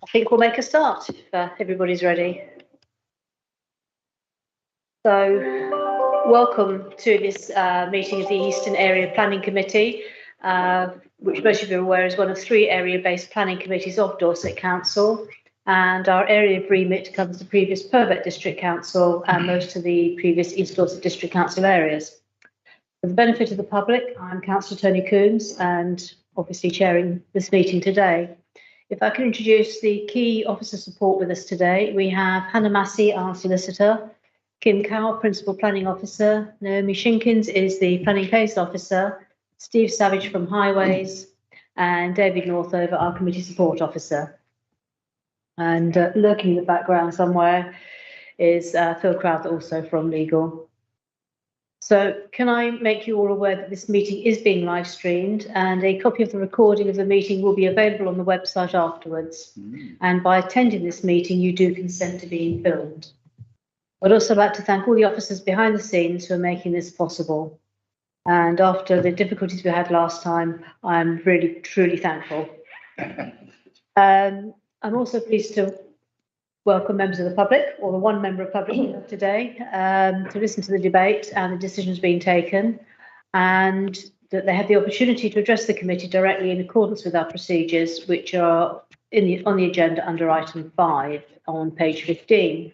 I think we'll make a start if everybody's ready. So, welcome to this meeting of the Eastern Area Planning Committee, which most of you are aware is one of 3 area-based planning committees of Dorset Council. And our area of remit covers the previous Purbeck District Council and most of the previous East Dorset District Council areas. For the benefit of the public, I'm Councillor Tony Coombs and obviously chairing this meeting today. If I can introduce the key officer support with us today, we have Hannah Massey, our solicitor, Kim Cowell, Principal Planning Officer, Naomi Shinkins is the Planning Case Officer, Steve Savage from Highways, and David Northover, our Committee Support Officer. And lurking in the background somewhere is Phil Crowther, also from Legal. So can I make you all aware that this meeting is being live streamed and a copy of the recording of the meeting will be available on the website afterwards. And by attending this meeting, you do consent to being filmed. I'd also like to thank all the officers behind the scenes for making this possible. And after the difficulties we had last time, I'm really, truly thankful. I'm also pleased to welcome members of the public, or the one member of public today, to listen to the debate and the decisions being taken, and that they have the opportunity to address the committee directly in accordance with our procedures, which are on the agenda under item 5 on page 15.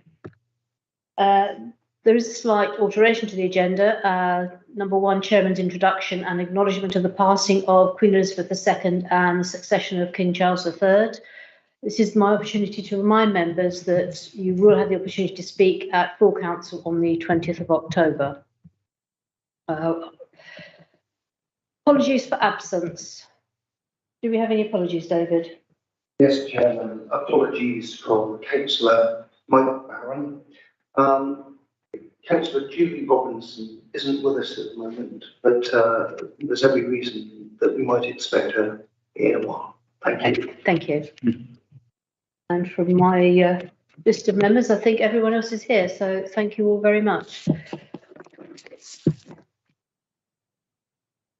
There is a slight alteration to the agenda. Number 1, Chairman's introduction and acknowledgement of the passing of Queen Elizabeth II and the succession of King Charles III. This is my opportunity to remind members that you will have the opportunity to speak at full council on the 20th of October. Apologies for absence. Do we have any apologies, David? Yes, Chairman. Apologies from Councillor Mike Barron. Councillor Julie Robinson isn't with us at the moment, but there's every reason that we might expect her in a while. Thank you. Thank you. And from my list of members, I think everyone else is here, so thank you all very much.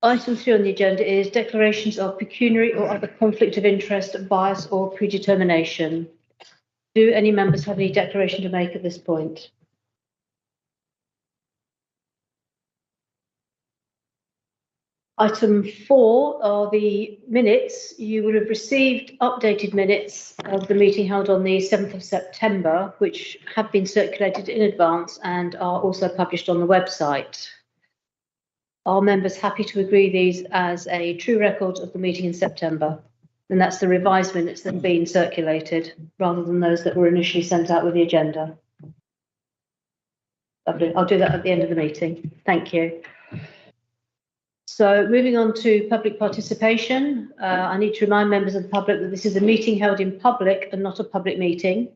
Item 3 on the agenda is declarations of pecuniary or other conflict of interest, bias or predetermination. Do any members have any declaration to make at this point? Item 4 are the minutes. You will have received updated minutes of the meeting held on the 7th of September, which have been circulated in advance and are also published on the website. Are members happy to agree these as a true record of the meeting in September? And that's the revised minutes that have been circulated rather than those that were initially sent out with the agenda. Lovely. I'll do that at the end of the meeting. Thank you. So moving on to public participation, I need to remind members of the public that this is a meeting held in public and not a public meeting.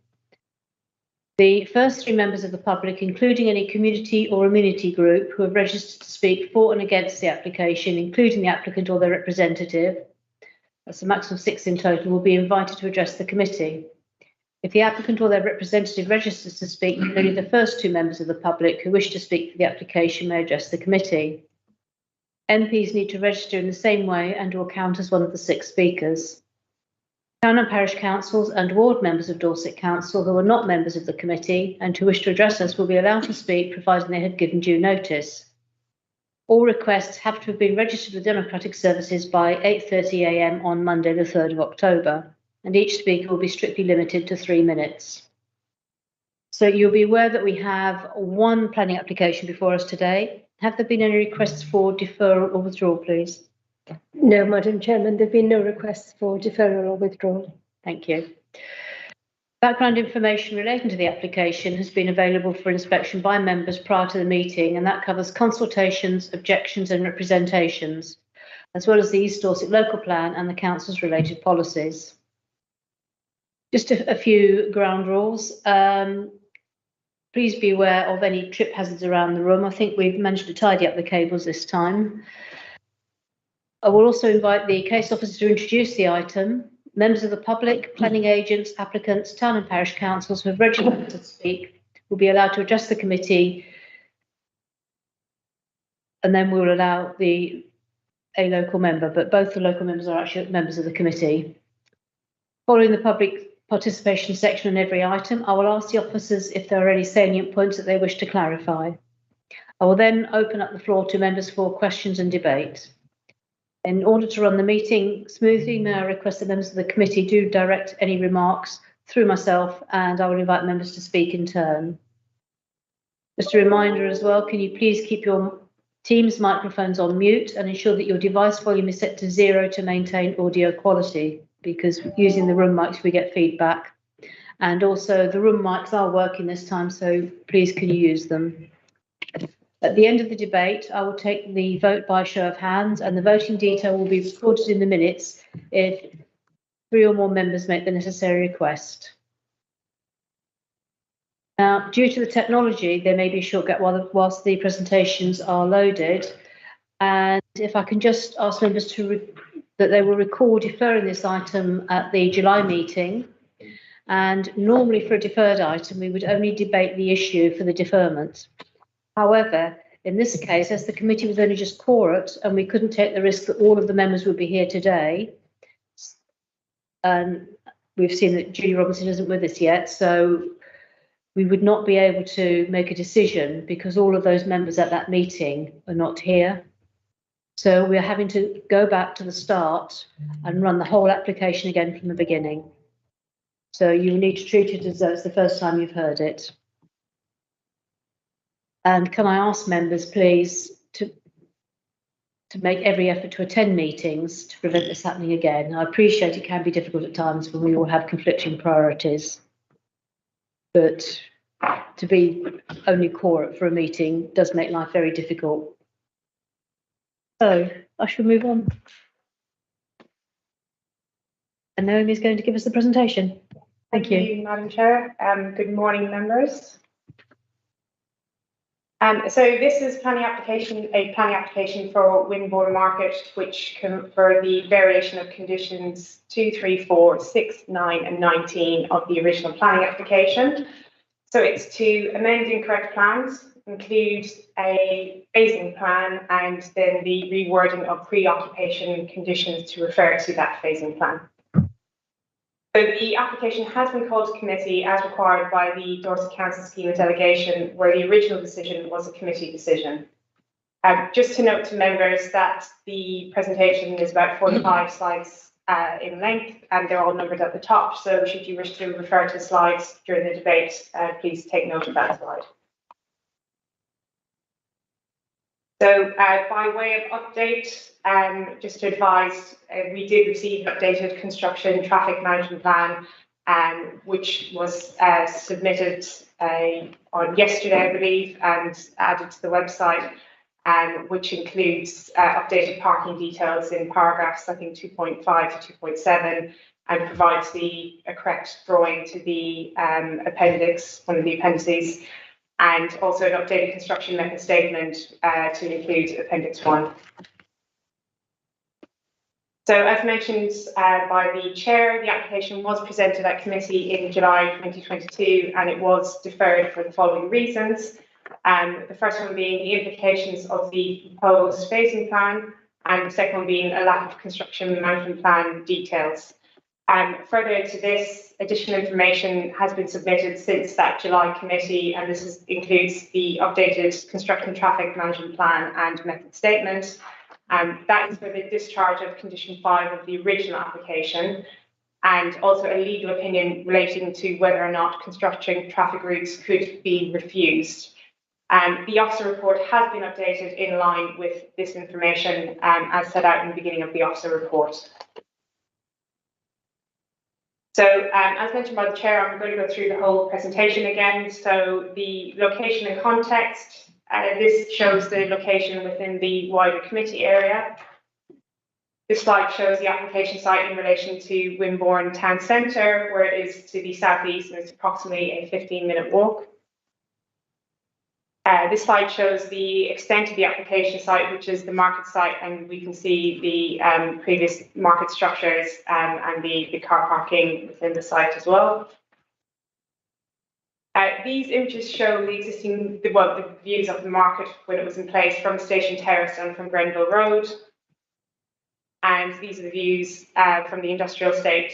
The first 3 members of the public, including any community or amenity group who have registered to speak for and against the application, including the applicant or their representative, that's a maximum of 6 in total, will be invited to address the committee. If the applicant or their representative registers to speak, only the first 2 members of the public who wish to speak for the application may address the committee. MPs need to register in the same way and will count as one of the 6 speakers. Town and parish councils and ward members of Dorset Council who are not members of the committee and who wish to address us will be allowed to speak, provided they had given due notice. All requests have to have been registered with Democratic Services by 8:30 a.m. on Monday, the 3rd of October, and each speaker will be strictly limited to 3 minutes. So you'll be aware that we have 1 planning application before us today. Have there been any requests for deferral or withdrawal, please? No, Madam Chairman, there have been no requests for deferral or withdrawal. Thank you. Background information relating to the application has been available for inspection by members prior to the meeting, and that covers consultations, objections and representations, as well as the East Dorset Local Plan and the Council's related policies. Just a few ground rules. Please be aware of any trip hazards around the room. I think we've managed to tidy up the cables this time. I will also invite the case officer to introduce the item. Members of the public, planning agents, applicants, town and parish councils who have registered to speak will be allowed to address the committee, and then we will allow a local member, but both the local members are actually members of the committee. Following the public participation section on every item. I will ask the officers if there are any salient points that they wish to clarify. I will then open up the floor to members for questions and debate. In order to run the meeting smoothly, may I request that members of the committee do direct any remarks through myself, and I will invite members to speak in turn. Just a reminder as well, can you please keep your Teams microphones on mute and ensure that your device volume is set to 0 to maintain audio quality, because using the room mics we get feedback. And also the room mics are working this time, so please can you use them. At the end of the debate, I will take the vote by show of hands, and the voting detail will be recorded in the minutes if 3 or more members make the necessary request. Now, due to the technology, there may be a short gap whilst the presentations are loaded. And if I can just ask members that they will recall deferring this item at the July meeting. And normally for a deferred item, we would only debate the issue for the deferment. However, in this case, as the committee was only just quorate and we couldn't take the risk that all of the members would be here today, and we've seen that Julie Robinson isn't with us yet, so we would not be able to make a decision because all of those members at that meeting are not here. So we're having to go back to the start and run the whole application again from the beginning. So you need to treat it as though it's the first time you've heard it. And can I ask members, please, to make every effort to attend meetings to prevent this happening again. I appreciate it can be difficult at times when we all have conflicting priorities. But to be only quorate for a meeting does make life very difficult. So I shall move on. And Naomi is going to give us the presentation. Thank you, Madam Chair. Good morning, members. So this is a planning application for Wimborne Market, which for the variation of conditions 2, 3, 4, 6, 9 and 19 of the original planning application. So it's to amend incorrect plans, include a phasing plan, and then the rewording of pre-occupation conditions to refer to that phasing plan. So the application has been called to committee as required by the Dorset Council Scheme of Delegation, where the original decision was a committee decision. Just to note to members that the presentation is about 45 slides in length, and they're all numbered at the top. So should you wish to refer to slides during the debate, please take note of that slide. So by way of update, just to advise, we did receive an updated construction traffic management plan, which was submitted on yesterday, I believe, and added to the website, which includes updated parking details in paragraphs, I think 2.5 to 2.7, and provides the correct drawing to the appendix, one of the appendices, and also an updated construction method statement to include Appendix 1. So as mentioned by the chair, the application was presented at committee in July 2022, and it was deferred for the following reasons. The first one being the implications of the proposed phasing plan, and the second one being a lack of construction management plan details. Further to this, additional information has been submitted since that July committee, and this includes the updated construction traffic management plan and method statement. That is for the discharge of condition 5 of the original application, and also a legal opinion relating to whether or not constructing traffic routes could be refused. The officer report has been updated in line with this information as set out in the beginning of the officer report. So as mentioned by the chair, I'm going to go through the whole presentation again. So the location and context, this shows the location within the wider committee area. This slide shows the application site in relation to Wimborne Town Centre, where it is to the southeast, and it's approximately a 15-minute walk. This slide shows the extent of the application site, which is the market site, and we can see the previous market structures and the car parking within the site as well. These images show the existing, the views of the market when it was in place from Station Terrace and from Grenville Road. And these are the views from the industrial estate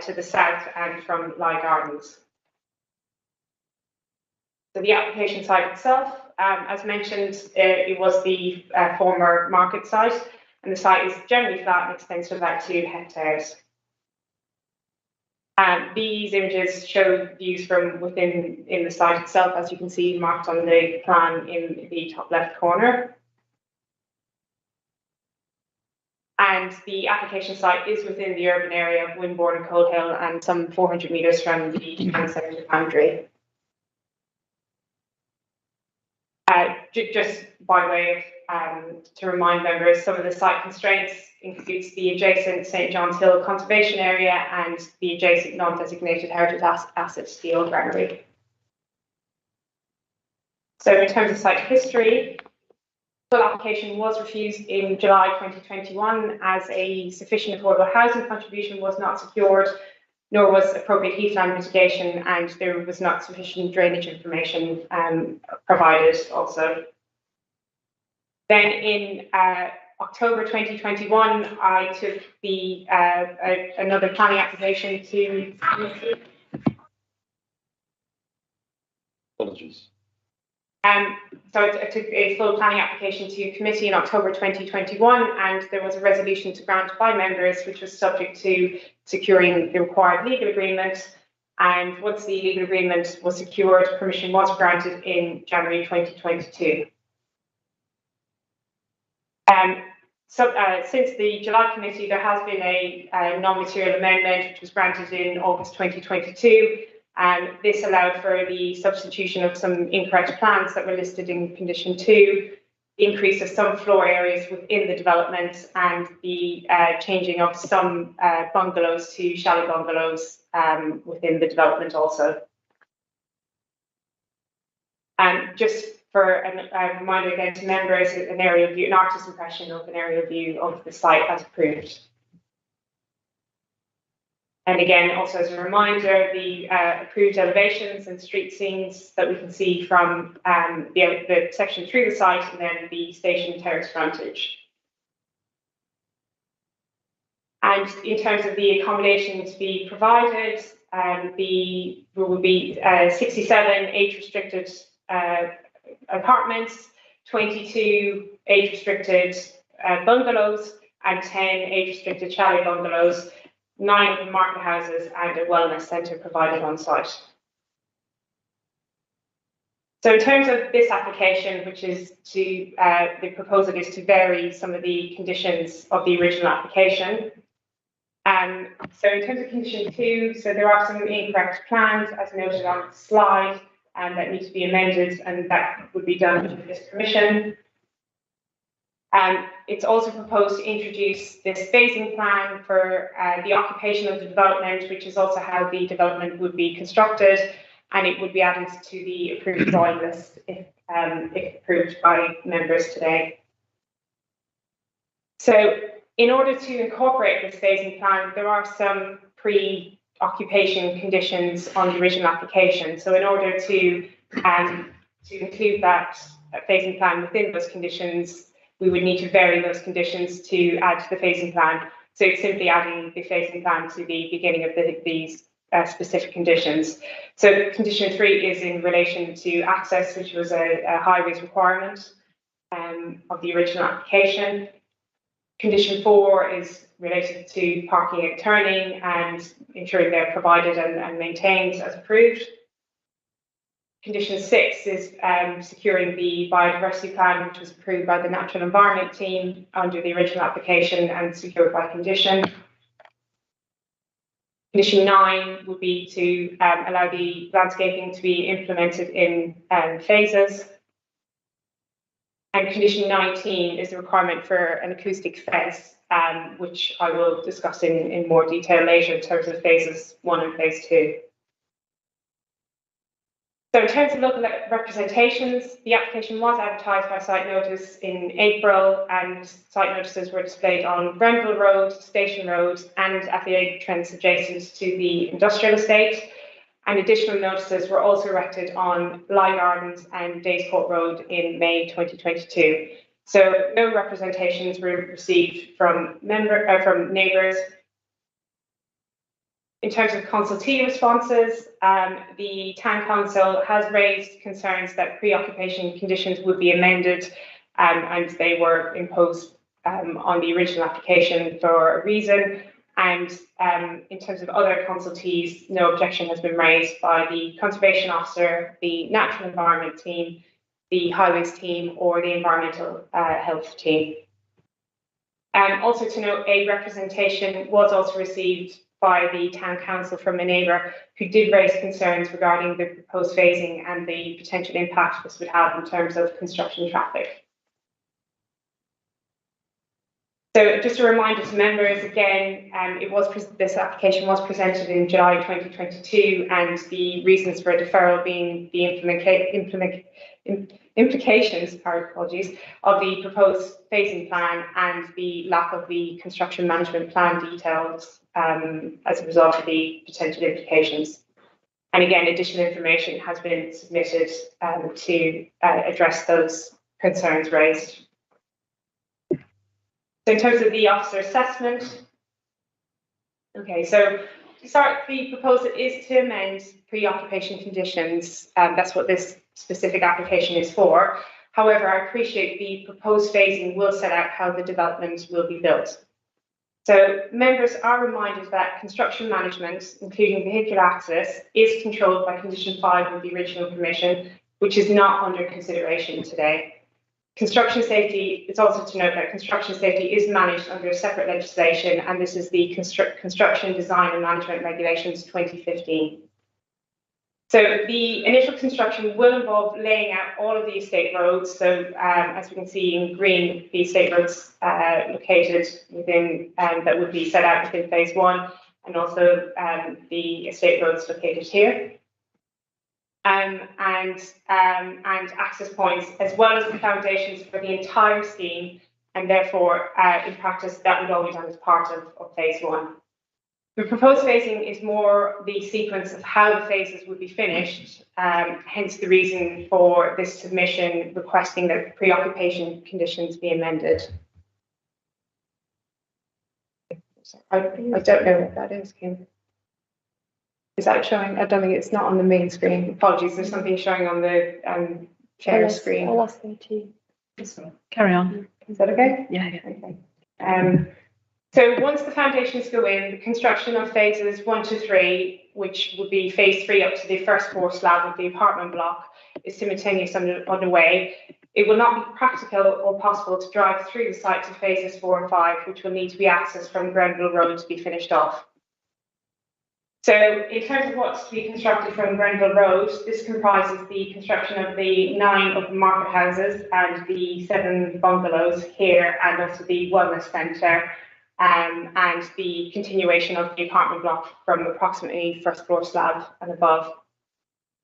to the south and from Lye Gardens. So the application site itself, as mentioned, it was the former market site, and the site is generally flat and extends to about 2 hectares. These images show views from within the site itself, as you can see marked on the plan in the top left corner. And the application site is within the urban area of Winbourne and Coalhill and some 400 metres from the town centre boundary. Just by way of to remind members, some of the site constraints includes the adjacent St John's Hill conservation area and the adjacent non-designated heritage assets, the old granary. So in terms of site history, full application was refused in July 2021 as a sufficient affordable housing contribution was not secured, nor was appropriate heathland mitigation, and there was not sufficient drainage information provided also. Then in October 2021, I took the another planning application to. Apologies. So I took a full planning application to committee in October 2021, and there was a resolution to grant by members, which was subject to securing the required legal agreement. And once the legal agreement was secured, permission was granted in January 2022. Since the July committee, there has been a non-material amendment which was granted in August 2022. And this allowed for the substitution of some incorrect plans that were listed in condition 2, the increase of some floor areas within the development, and the changing of some bungalows to chalet bungalows within the development also. And just for a reminder again to members, an aerial view, an artist's impression of an aerial view of the site as approved. And again, also as a reminder, the approved elevations and street scenes that we can see from the section through the site, and then the station terrace frontage. And in terms of the accommodation to be provided, there will be 67 age-restricted apartments, 22 age-restricted bungalows, and 10 age-restricted chalet bungalows, 9 of the market houses, and a wellness centre provided on site. So in terms of this application, which is to, the proposal is to vary some of the conditions of the original application. So in terms of condition 2, so there are some incorrect plans as noted on the slide, and that need to be amended, and that would be done with this permission. It's also proposed to introduce this phasing plan for the occupation of the development, which is also how the development would be constructed, and it would be added to the approved drawing list if approved by members today. So in order to incorporate this phasing plan, there are some pre-occupation conditions on the original application. So in order to include that phasing plan within those conditions, we would need to vary those conditions to add to the phasing plan. So it's simply adding the phasing plan to the beginning of these specific conditions. So condition 3 is in relation to access, which was a highways requirement of the original application. Condition 4 is related to parking and turning and ensuring they're provided and maintained as approved. Condition 6 is securing the biodiversity plan, which was approved by the Natural Environment team under the original application and secured by condition. Condition 9 would be to allow the landscaping to be implemented in phases. And condition 19 is the requirement for an acoustic fence, which I will discuss in more detail later in terms of phases 1 and phase 2. So in terms of local representations, the application was advertised by site notice in April, and site notices were displayed on Grenville Road, Station Road, and at the entrance adjacent to the industrial estate. And additional notices were also erected on Lye Gardens and Days Court Road in May 2022. So no representations were received from neighbours. In terms of consultee responses, the Town Council has raised concerns that pre-occupation conditions would be amended, and they were imposed on the original application for a reason. And in terms of other consultees, no objection has been raised by the Conservation Officer, the Natural Environment Team, the Highways Team, or the Environmental Health Team. Also to note, a representation was also received by the Town Council from a neighbour who did raise concerns regarding the proposed phasing and the potential impact this would have in terms of construction traffic. So just a reminder to members, again, this application was presented in July 2022, and the reasons for a deferral being the implications of the proposed phasing plan and the lack of the construction management plan details as a result of the potential implications. And again, additional information has been submitted to address those concerns raised. So in terms of the officer assessment, okay, so to start, the proposal is to amend pre-occupation conditions. That's what this specific application is for. However, I appreciate the proposed phasing will set out how the development will be built. So members are reminded that construction management, including vehicular access, is controlled by Condition 5 of the original permission, which is not under consideration today. Construction safety, it's also to note that construction safety is managed under a separate legislation, and this is the Construction Design and Management Regulations 2015. So the initial construction will involve laying out all of the estate roads. So as we can see in green, the estate roads located within, that would be set out within phase 1, and also the estate roads located here. And access points, as well as the foundations for the entire scheme, and therefore, in practice, that would all be done as part of phase 1. The proposed phasing is more the sequence of how the phases would be finished, hence the reason for this submission requesting that pre-occupation conditions be amended. I don't know what that is, Kim. Is that showing? I don't think it's not on the main screen. Apologies, there's something showing on the chair screen. I'll ask them to Carry on. Is that okay? Yeah. Okay. So once the foundations go in, the construction of phases 1 to 3, which would be phase 3 up to the first floor slab of the apartment block, is simultaneously underway. It will not be practical or possible to drive through the site to phases 4 and 5, which will need to be accessed from Grenville Road to be finished off. So in terms of what's to be constructed from Grenville Road, this comprises the construction of the 9 open market houses and the 7 bungalows here, and also the wellness centre, and the continuation of the apartment block from approximately first floor slab and above.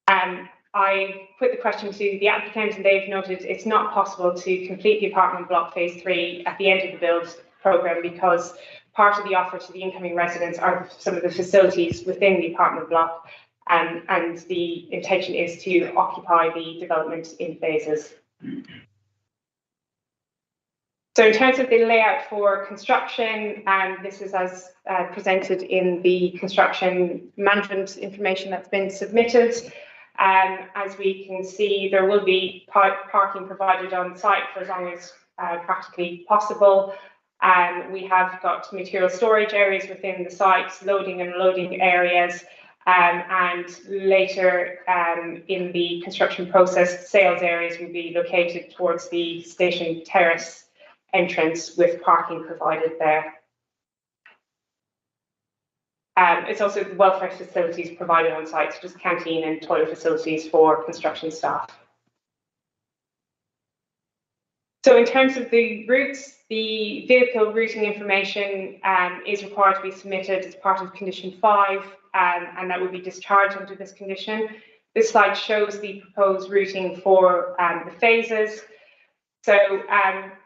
I put the question to the applicant, and they've noted it's not possible to complete the apartment block phase 3 at the end of the build programme, because part of the offer to the incoming residents are some of the facilities within the apartment block, and the intention is to occupy the development in phases. So in terms of the layout for construction, this is as presented in the construction management information that's been submitted. As we can see, there will be parking provided on site for as long as practically possible. We have got material storage areas within the sites, loading and unloading areas, and later in the construction process, sales areas will be located towards the station terrace entrance with parking provided there. It's also welfare facilities provided on site, such as canteen and toilet facilities for construction staff. So in terms of the routes, the vehicle routing information is required to be submitted as part of Condition 5, and that will be discharged under this condition. This slide shows the proposed routing for the phases. So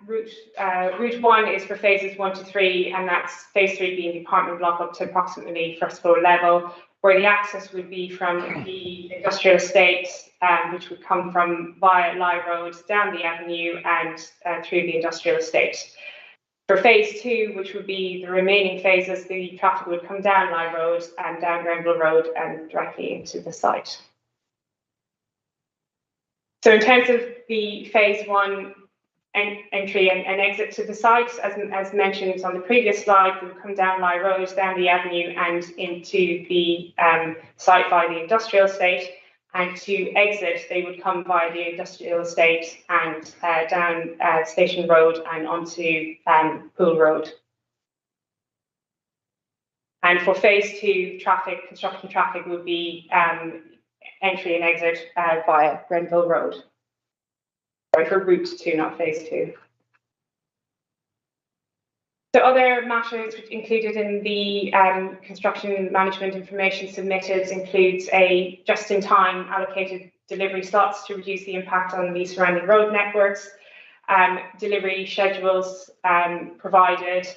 route 1 is for phases 1 to 3, and that's phase 3 being the apartment block up to approximately first floor level. where the access would be from the industrial estate, which would come from via Lye Road down the avenue and through the industrial estate. For phase 2, which would be the remaining phases, the traffic would come down Lye Road and down Grenville Road and directly into the site. So in terms of the phase 1 entry and exit to the site, as mentioned on the previous slide, they would come down Lye Road, down the avenue and into the site via the industrial estate. And to exit, they would come via the industrial estate and down Station Road and onto Pool Road. And for phase 2, construction traffic would be entry and exit via Grenville Road. Sorry, for route 2, not phase 2. So other matters which included in the construction management information submitted includes a just-in-time allocated delivery slots to reduce the impact on the surrounding road networks, delivery schedules provided,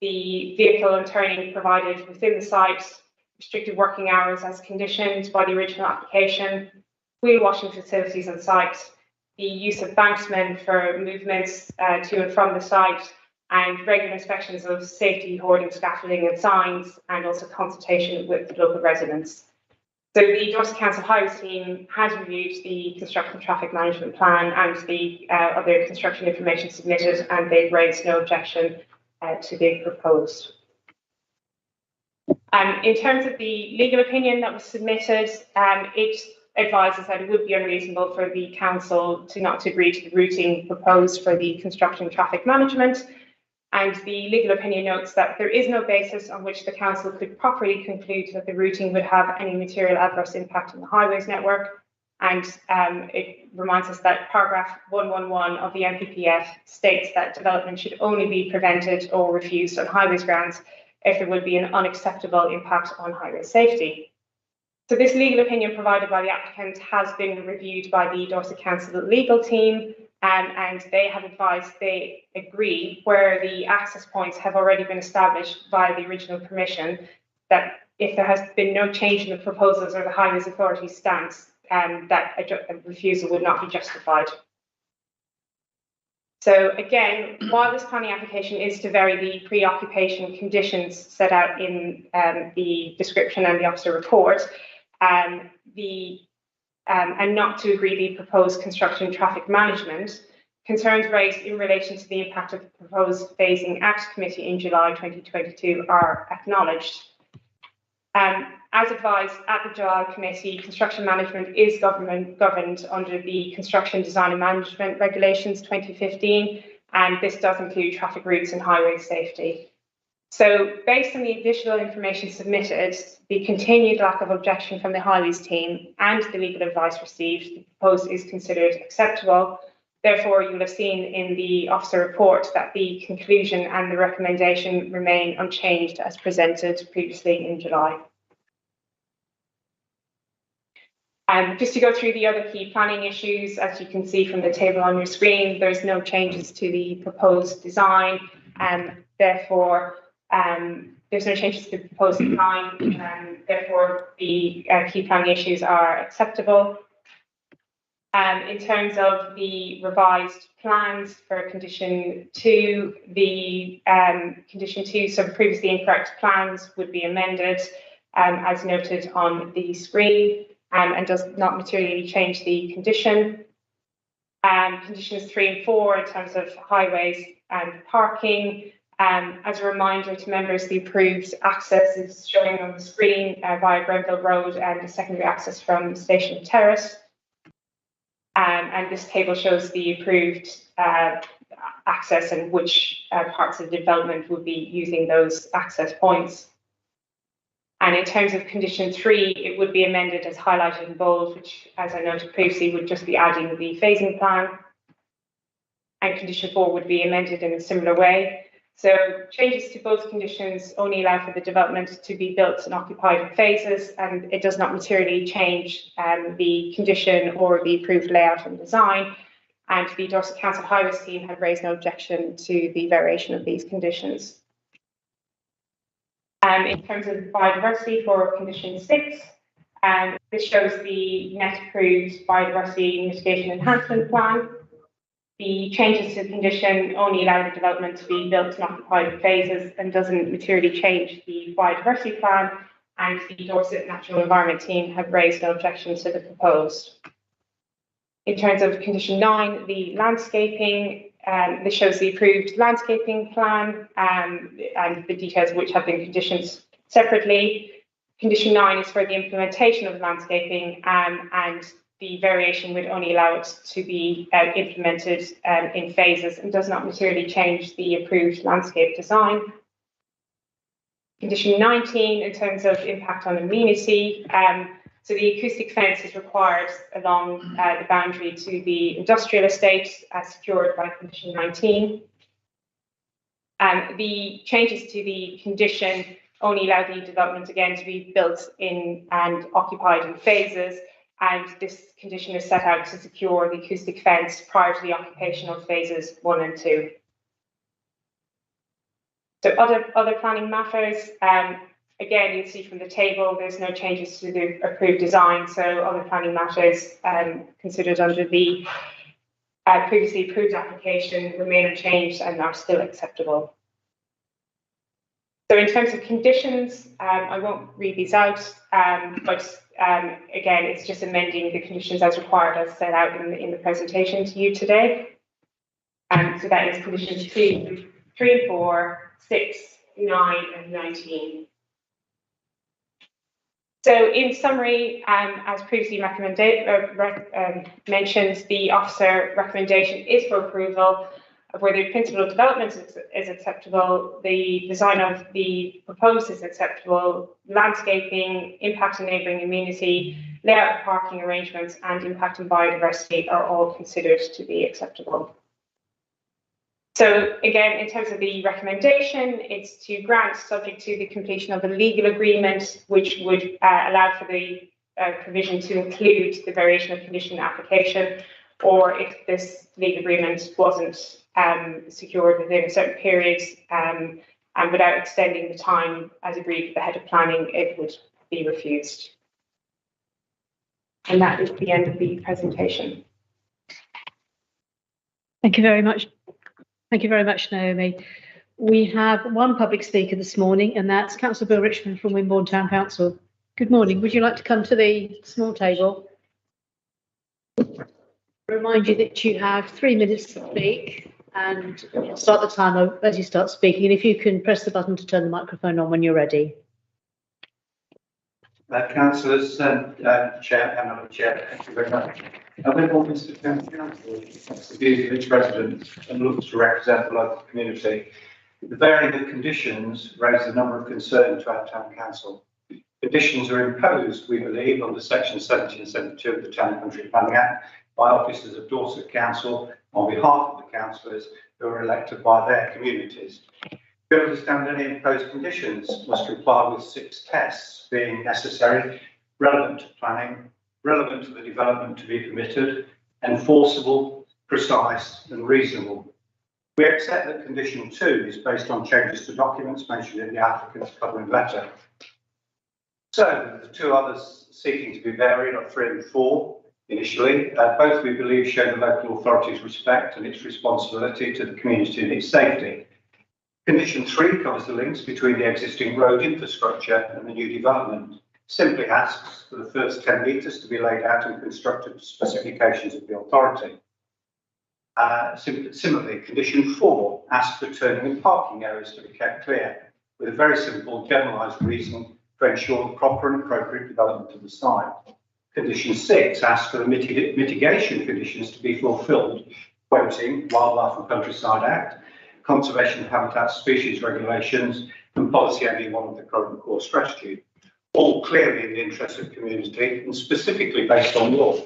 the vehicle and turning provided within the site, restricted working hours as conditioned by the original application, wheel washing facilities on site, the use of banksmen for movements to and from the site, and regular inspections of safety, hoarding, scaffolding and signs, and also consultation with local residents. So the Dorset Council Highways team has reviewed the construction traffic management plan and the other construction information submitted, and they've raised no objection to the proposed. In terms of the legal opinion that was submitted, it advises that it would be unreasonable for the council not to agree to the routing proposed for the construction traffic management. And the legal opinion notes that there is no basis on which the council could properly conclude that the routing would have any material adverse impact on the highways network. And it reminds us that paragraph 111 of the NPPF states that development should only be prevented or refused on highways grounds if there would be an unacceptable impact on highway safety. So this legal opinion provided by the applicant has been reviewed by the Dorset Council legal team, and they have advised they agree where the access points have already been established via the original permission, that if there has been no change in the proposals or the Highways Authority's stance, that a refusal would not be justified. So again, while this planning application is to vary the pre-occupation conditions set out in the description and the officer report, and not to agree the proposed construction traffic management, concerns raised in relation to the impact of the proposed Phasing Act Committee in July 2022 are acknowledged. As advised at the July Committee, construction management is governed under the Construction Design and Management Regulations 2015, and this does include traffic routes and highway safety. So based on the additional information submitted, the continued lack of objection from the Highways team and the legal advice received, the proposed is considered acceptable. Therefore, you will have seen in the officer report that the conclusion and the recommendation remain unchanged as presented previously in July. Just to go through the other key planning issues, as you can see from the table on your screen, there's no changes to the proposed design, and therefore there's no changes to the proposed design, and therefore the key planning issues are acceptable. In terms of the revised plans for condition 2, the condition 2, so previously incorrect plans would be amended as noted on the screen, and does not materially change the condition. Conditions 3 and 4 in terms of highways and parking. As a reminder to members, the approved access is showing on the screen via Grenville Road and a secondary access from Station Terrace. And this table shows the approved access and which parts of the development would be using those access points. And in terms of condition 3, it would be amended as highlighted in bold, which, as I noted previously, would just be adding the phasing plan. And condition 4 would be amended in a similar way. So changes to both conditions only allow for the development to be built and occupied in phases, and it does not materially change the condition or the approved layout and design. And the Dorset Council Highways team have raised no objection to the variation of these conditions. In terms of biodiversity for condition 6, this shows the net approved biodiversity mitigation enhancement plan. The changes to the condition only allow the development to be built in occupied phases and doesn't materially change the biodiversity plan, and the Dorset Natural Environment team have raised no objection to the proposed. In terms of condition 9, the landscaping, this shows the approved landscaping plan and the details of which have been conditioned separately. Condition 9 is for the implementation of landscaping, and the variation would only allow it to be implemented in phases and does not materially change the approved landscape design. Condition 19, in terms of impact on amenity, so the acoustic fence is required along the boundary to the industrial estate as secured by condition 19. The changes to the condition only allow the development again to be built in and occupied in phases, and this condition is set out to secure the acoustic fence prior to the occupation of phases 1 and 2. So other planning matters, again, you'll see from the table, there's no changes to the approved design, so other planning matters considered under the previously approved application remain unchanged and are still acceptable. So in terms of conditions, I won't read these out, but again, it's just amending the conditions as required as set out in the presentation to you today. So that is conditions 2, 3 and 4, 6, 9 and 19. So in summary, as previously mentioned, the officer recommendation is for approval of where the principle of development is acceptable, the design of the proposed is acceptable, landscaping, impact on neighbouring amenity, layout of parking arrangements and impact on biodiversity are all considered to be acceptable. So again, in terms of the recommendation, it's to grant subject to the completion of a legal agreement, which would allow for the provision to include the variation of condition application, or if this legal agreement wasn't secured within a certain period and without extending the time as agreed with the head of planning, it would be refused. And that is the end of the presentation. Thank you very much. Thank you very much, Naomi. We have one public speaker this morning, and that's Councillor Bill Richmond from Wimborne Town Council. Good morning. Would you like to come to the small table? Remind you that you have 3 minutes to speak, and I'll start the timer as you start speaking. And if you can press the button to turn the microphone on when you're ready. Councillors and Chair, Madam Chair, thank you very much. I therefore, Mr. Town Council takes the views of its residents and looks to represent the local community. The varying of conditions raise a number of concerns to our Town Council. Conditions are imposed, we believe, under Section 70 and 72 of the Town and Country Planning Act by officers of Dorset Council on behalf of the councillors who are elected by their communities. To understand any imposed conditions must comply with 6 tests, being necessary, relevant to planning, relevant to the development to be permitted, enforceable, precise and reasonable. We accept that condition 2 is based on changes to documents mentioned in the applicant's covering letter. So the 2 others seeking to be varied are 3 and 4 initially. Both we believe show the local authority's respect and its responsibility to the community and its safety. Condition 3 covers the links between the existing road infrastructure and the new development. Simply asks for the first 10 metres to be laid out and constructed to specifications of the authority. Similarly, condition 4 asks for turning and parking areas to be kept clear, with a very simple generalised reason to ensure the proper and appropriate development of the site. Condition 6 asks for the mitigation conditions to be fulfilled, quoting Wildlife and Countryside Act, Conservation of Habitat Species Regulations and Policy 81 of the current core strategy, all clearly in the interest of the community and specifically based on law.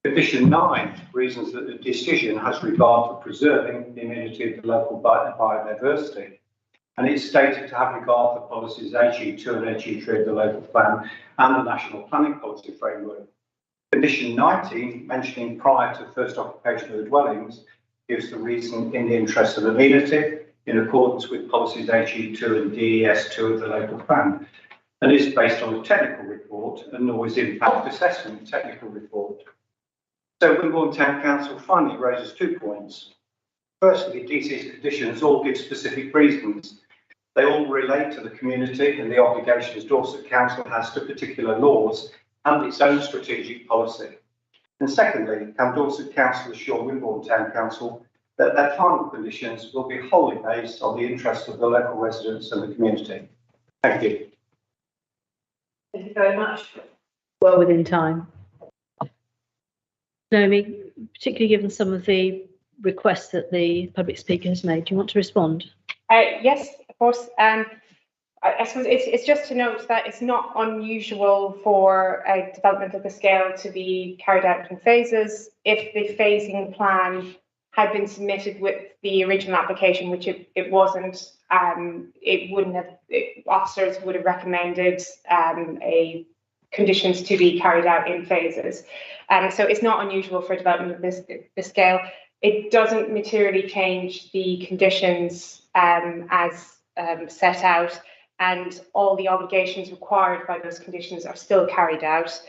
Condition 9 reasons that the decision has regard for preserving the immunity of the local biodiversity, and it's stated to have regard for policies AG2 and AG3 of the local plan and the national planning policy framework. Condition 19, mentioning prior to first occupation of the dwellings, gives the reason in the interest of amenity, in accordance with policies HE2 and DES2 of the local plan, and is based on a technical report and noise impact assessment technical report. So Wimborne Town Council finally raises 2 points. Firstly, DC's conditions all give specific reasons. They all relate to the community and the obligations Dorset Council has to particular laws and its own strategic policy. And secondly, can Dorset Council assure Wimborne Town Council that their final conditions will be wholly based on the interest of the local residents and the community? Thank you. Thank you very much. Well within time. Naomi, particularly given some of the requests that the public speaker has made, do you want to respond? Yes, of course. I suppose it's just to note that it's not unusual for a development of the scale to be carried out in phases. If the phasing plan had been submitted with the original application, which it wasn't, it wouldn't have, officers would have recommended conditions to be carried out in phases. So it's not unusual for development of this scale. It doesn't materially change the conditions as set out, and all the obligations required by those conditions are still carried out.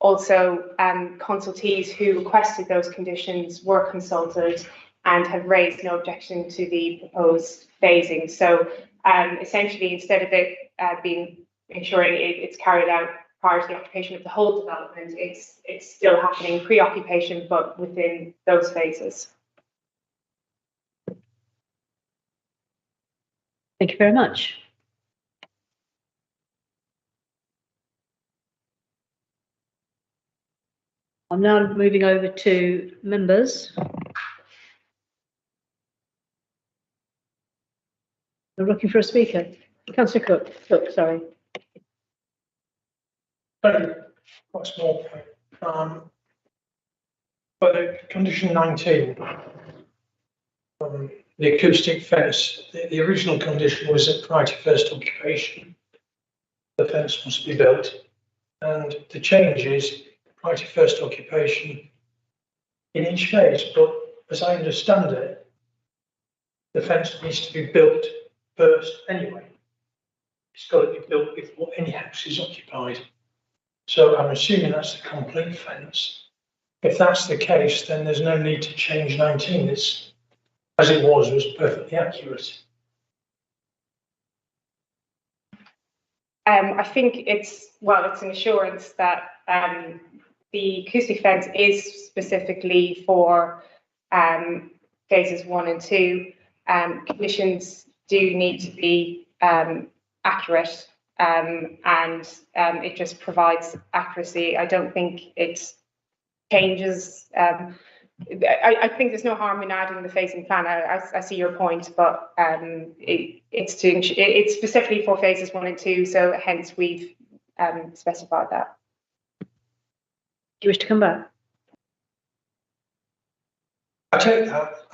Also, consultees who requested those conditions were consulted and have raised no objection to the proposed phasing. So essentially, instead of it being ensuring it's carried out prior to the occupation of the whole development, it's still happening pre-occupation, but within those phases. Thank you very much. I'm now moving over to members. We're looking for a speaker. Councillor Cook, sorry. Quite small point. But condition 19, the acoustic fence, the original condition was that prior to first occupation, the fence must be built. And the change is prior to first occupation in each phase. But as I understand it, the fence needs to be built first anyway. It's got to be built before any house is occupied. So I'm assuming that's the complete fence. If that's the case, then there's no need to change 19. It's, as it was perfectly accurate. I think it's an assurance that the acoustic fence is specifically for phases 1 and 2. Conditions do need to be accurate, and it just provides accuracy. I don't think it changes. I think there's no harm in adding the phasing plan. I see your point, but it's specifically for phases 1 and 2, so hence we've specified that. Do you wish to come back? I take that,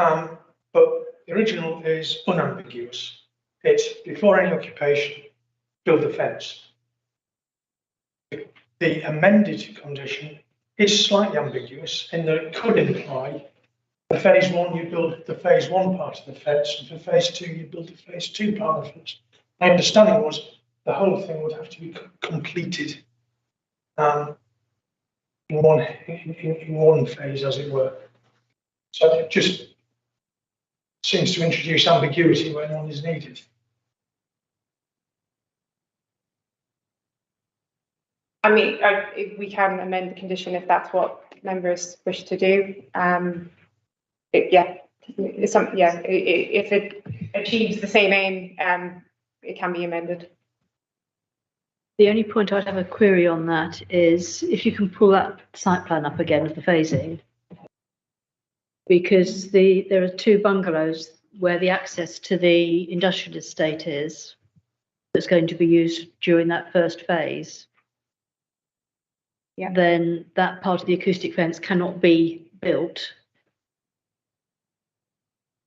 but the original is unambiguous. It's before any occupation, build the fence. The amended condition is slightly ambiguous in that it could imply for phase 1 you build the phase 1 part of the fence, and for phase 2 you build the phase 2 part of the fence. My understanding was the whole thing would have to be completed in one phase, as it were. So it just seems to introduce ambiguity where none is needed. I mean, we can amend the condition if that's what members wish to do. If it achieves the same aim, it can be amended. The only point I'd have a query on that is if you can pull that site plan up again of the phasing, because there are 2 bungalows where the access to the industrial estate is that's going to be used during that first phase. Yeah. Then that part of the acoustic fence cannot be built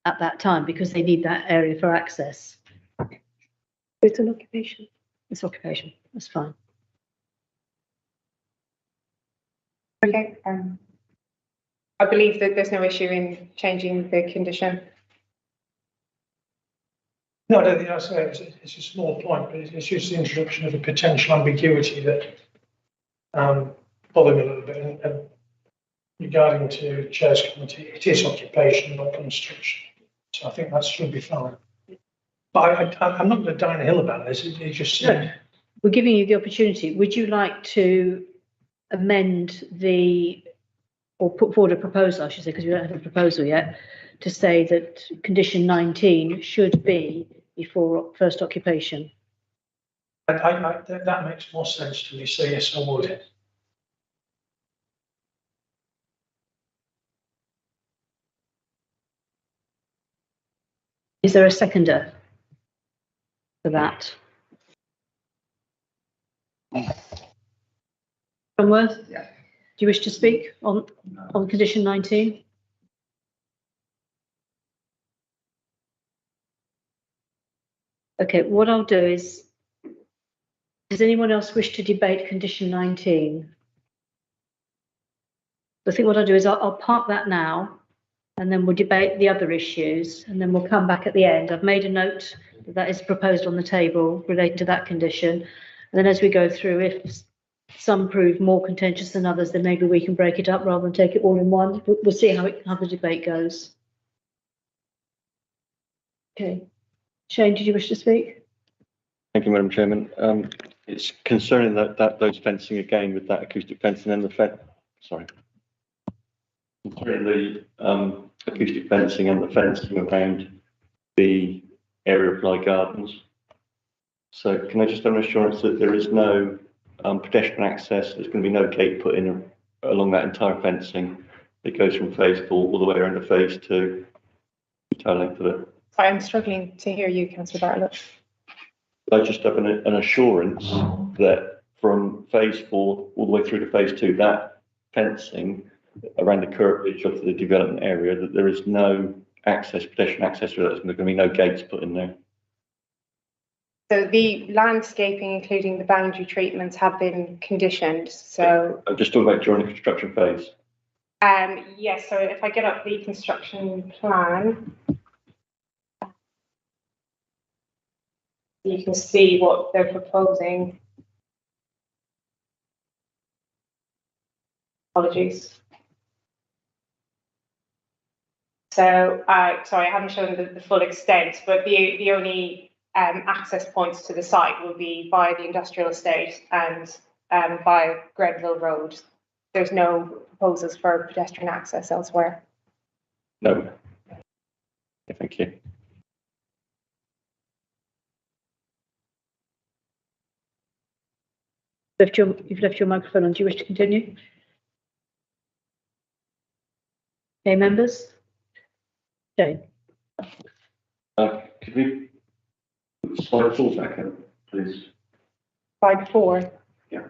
at that time because they need that area for access. It's an occupation. It's occupation, that's fine. Okay. I believe that there's no issue in changing the condition. No, I don't think that's it. It's a small point, but it's just the introduction of a potential ambiguity that bothered me a little bit. And regarding to Chair's committee, it is occupation, not construction. So I think that should be fine. But I'm not going to die on a hill about this. It just we're giving you the opportunity. Would you like to amend or put forward a proposal, I should say, because we don't have a proposal yet, to say that condition 19 should be before first occupation? that makes more sense to me. So yes, I would. Is there a seconder for that? Cromworth? Yeah. Do you wish to speak on condition 19? Okay, what I'll do is, does anyone else wish to debate condition 19? I think what I'll do is I'll park that now, and then we'll debate the other issues, and then we'll come back at the end. I've made a note that is proposed on the table relating to that condition. And then as we go through, if some prove more contentious than others, then maybe we can break it up rather than take it all in one. We'll see how the debate goes. Okay. Shane, did you wish to speak? Thank you, Madam Chairman. It's concerning that those fencing again with that acoustic fencing and the concerning the acoustic fencing and the fencing around the area of Fly Gardens. So can I just have an assurance that there is no pedestrian access? There's going to be no gate put in along that entire fencing. It goes from phase 4 all the way around to phase 2, the entire length of it. Sorry, I'm struggling to hear you, Councillor Bartlett. I just have an assurance that from phase 4 all the way through to phase 2, that fencing around the curtilage of the development area, that there is no access, pedestrian access, there's going to be no gates put in there. So the landscaping, including the boundary treatments, have been conditioned. So I'm just talking about during the construction phase. yes, so if I get up the construction plan, you can see what they're proposing. Apologies. So, sorry, I haven't shown the full extent, but the only access points to the site will be via the industrial estate and via Grenville Road. There's no proposals for pedestrian access elsewhere. No. Yeah, thank you. You've left your microphone on. Do you wish to continue? Okay, members? Jane. Could we slide 4 back up, please? Slide 4. Yeah.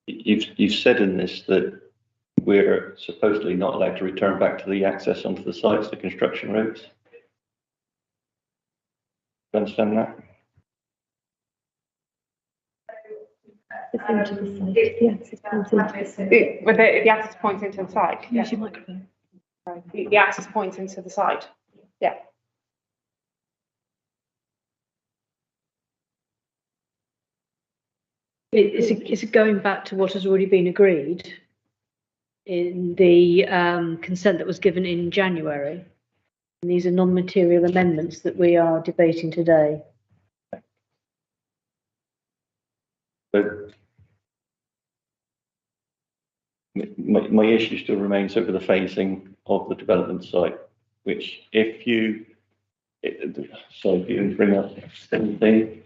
You've said in this that we're supposedly not allowed to return back to the access onto the sites, the construction routes. Do you understand that? It's into the site. The access points into the site. With the access points into the site. Use your microphone. The access points into the site. Yeah. Is it going back to what has already been agreed in the consent that was given in January? And these are non-material amendments that we are debating today. But my issue still remains over the phasing of the development site, which if you can bring up 17.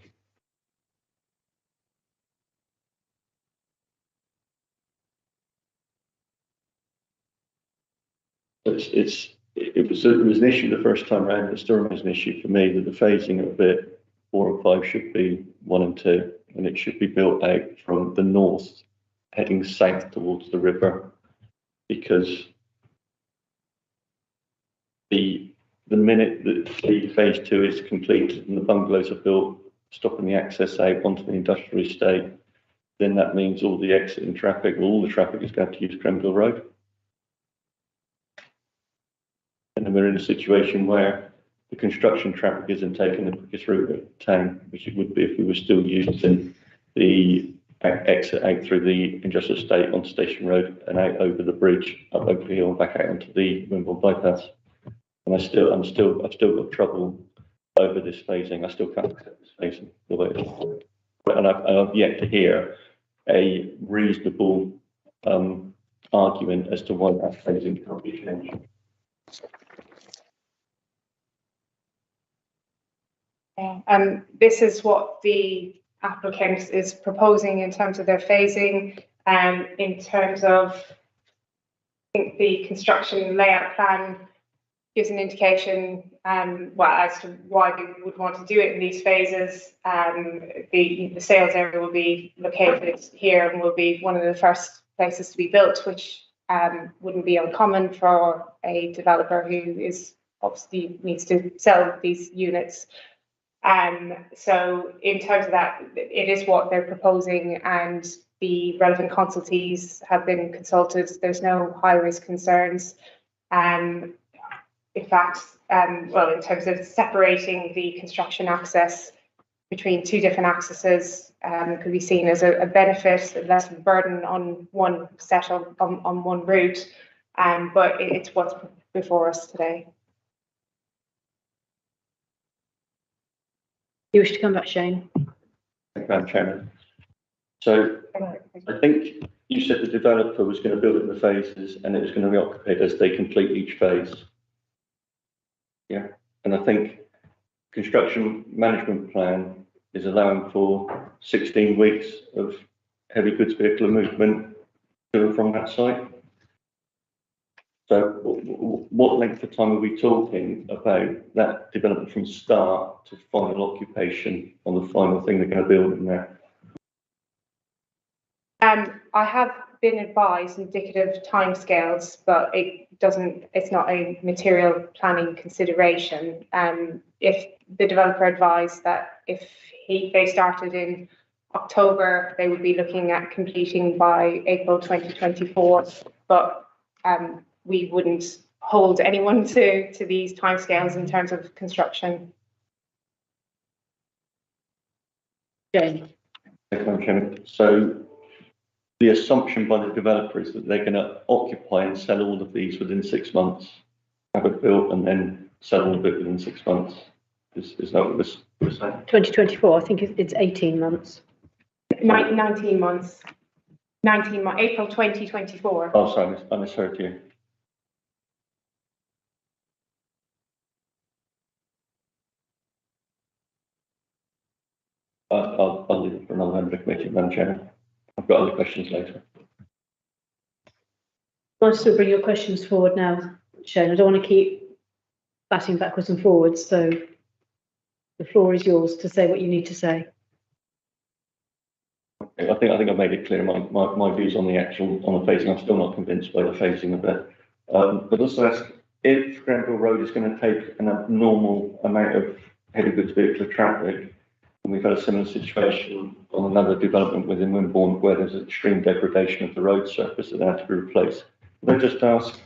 It was an issue the first time around. It still remains an issue for me that the phasing of bit 4 and 5 should be 1 and 2, and it should be built out from the north, heading south towards the river, because the minute that the phase 2 is completed and the bungalows are built, stopping the access out onto the industrial estate, then that means all the exiting traffic, all the traffic is going to use Grenville Road. And then we're in a situation where the construction traffic isn't taking the quickest route of town, which it would be if we were still using the exit out through the industrial estate onto Station Road and out over the bridge, up Oakley Hill and back out onto the Wimbledon bypass. And I've still got trouble over this phasing. I still can't accept this phasing the way it is. And I've yet to hear a reasonable argument as to why that phasing can't be changed. Yeah, this is what the applicant is proposing in terms of their phasing. In terms of, I think the construction layout plan gives an indication, well, as to why we would want to do it in these phases. The sales area will be located here and will be one of the first places to be built, which wouldn't be uncommon for a developer who is obviously needs to sell these units. So in terms of that, it is what they're proposing, and the relevant consultees have been consulted. There's no high risk concerns. In fact, well, in terms of separating the construction access between two different accesses, could be seen as a benefit, less of a burden on one set on one route. But it's what's before us today. You wish to come back, Shane? Thank you, Madam Chairman. So I think you said the developer was going to build it in the phases and it was going to be occupied as they complete each phase. Yeah, and I think construction management plan is allowing for 16 weeks of heavy goods vehicle movement to and from that site. So what length of time are we talking about that development from start to final occupation on the final thing they're going to build in there? I have been advised indicative timescales, but it's not a material planning consideration. If the developer advised that if they started in October, they would be looking at completing by April 2024, but we wouldn't hold anyone to these timescales in terms of construction. Jane? So the assumption by the developer is that they're going to occupy and sell all of these within 6 months, have it built and then sell all of it within 6 months. Is that what this was saying? 2024, I think it's 18 months. 19 months. 19 months, April 2024. Oh, sorry, I misheard you. I'll leave it for another member of the committee, Madam Chairman. I've got other questions later. I'll still bring your questions forward now, Shane. I don't want to keep batting backwards and forwards, so the floor is yours to say what you need to say. I think I've made it clear my views on the phasing. I'm still not convinced by the phasing of it. But also ask if Grenville Road is going to take an abnormal amount of heavy goods vehicle traffic. And we've had a similar situation on another development within Wimborne where there's extreme degradation of the road surface that had to be replaced. Can I just ask,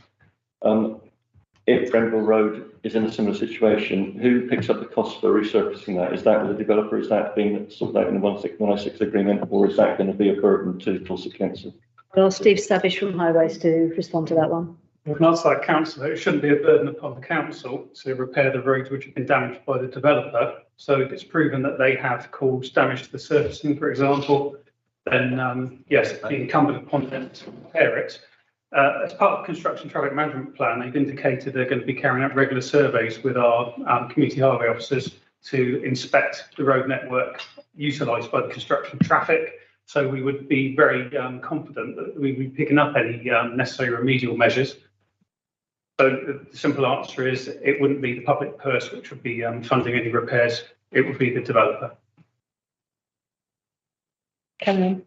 if Grenville Road is in a similar situation, who picks up the cost for resurfacing that? Is that the developer? Is that being sorted out in the 106 agreement, or is that going to be a burden to Dorset Council? I'll ask Steve Savish from Highways to respond to that one. Well, an answer that council, it shouldn't be a burden upon the council to repair the roads which have been damaged by the developer. So if it's proven that they have caused damage to the surfacing, for example, then yes, it'd be incumbent upon them to repair it. As part of the construction traffic management plan, they've indicated they're going to be carrying out regular surveys with our community highway officers to inspect the road network utilised by the construction traffic. So we would be very confident that we'd be picking up any necessary remedial measures. So the simple answer is it wouldn't be the public purse which would be funding any repairs, it would be the developer. Cameron?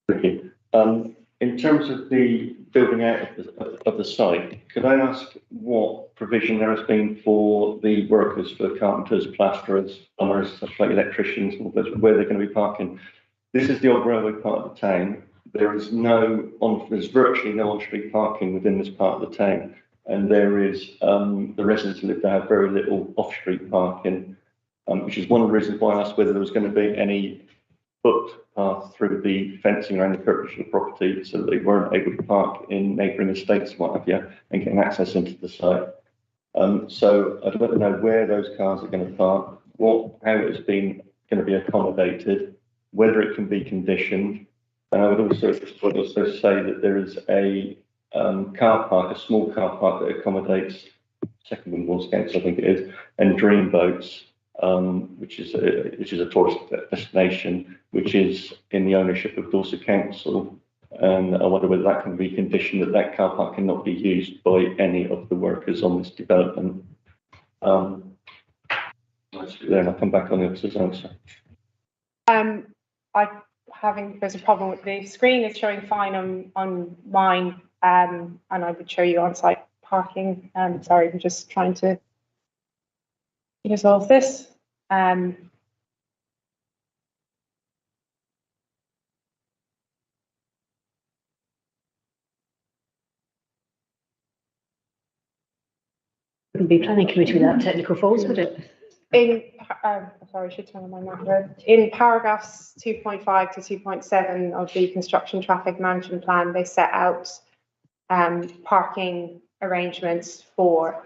Thank you. In terms of the building out of the site, could I ask what provision there has been for the workers, for carpenters, plasterers, plumbers, such like electricians, where they're going to be parking? this is the old railway part of the town. There's virtually no on-street parking within this part of the town. And there is, the residents who live there have very little off-street parking, which is one of the reasons why I asked whether there was going to be any footpath through the fencing around the perimeter of the property so that they weren't able to park in neighbouring estates and what have you, and getting access into the site. So I'd like to know where those cars are going to park, how it's been going to be accommodated, whether it can be conditioned. And I would also say that there is a car park, a small car park that accommodates second Wimbledon Scouts, I think it is, and dream boats, which is a tourist destination, which is in the ownership of Dorset Council. And I wonder whether that can be conditioned that that car park cannot be used by any of the workers on this development. Then I'll come back on the officer's answer. There's a problem with the screen. It's showing fine on mine, and I would show you on-site parking. Sorry, I'm just trying to resolve this. Wouldn't be planning committee without technical faults, would it? Sorry, I should turn on my monitor. In paragraphs 2.5 to 2.7 of the construction traffic management plan, they set out parking arrangements for,